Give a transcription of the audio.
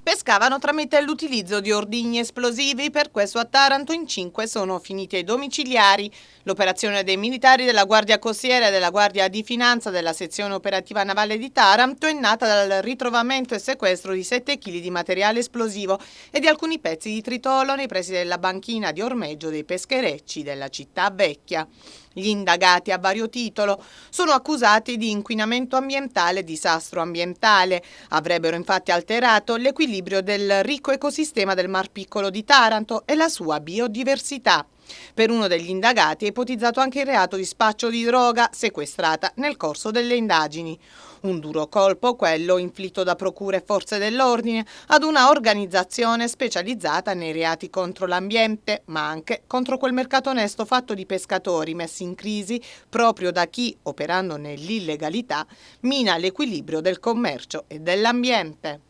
Pescavano tramite l'utilizzo di ordigni esplosivi, per questo a Taranto in 5 sono finiti ai domiciliari. L'operazione dei militari della Guardia Costiera e della Guardia di Finanza della sezione operativa navale di Taranto è nata dal ritrovamento e sequestro di 7 kg di materiale esplosivo e di alcuni pezzi di tritolo nei pressi della banchina di ormeggio dei pescherecci della città vecchia. Gli indagati a vario titolo sono accusati di inquinamento ambientale e disastro ambientale. Avrebbero infatti alterato l'equilibrio del ricco ecosistema del Mar Piccolo di Taranto e la sua biodiversità. Per uno degli indagati è ipotizzato anche il reato di spaccio di droga sequestrata nel corso delle indagini. Un duro colpo, quello inflitto da procure e forze dell'ordine ad una organizzazione specializzata nei reati contro l'ambiente, ma anche contro quel mercato onesto fatto di pescatori messi in crisi proprio da chi, operando nell'illegalità, mina l'equilibrio del commercio e dell'ambiente.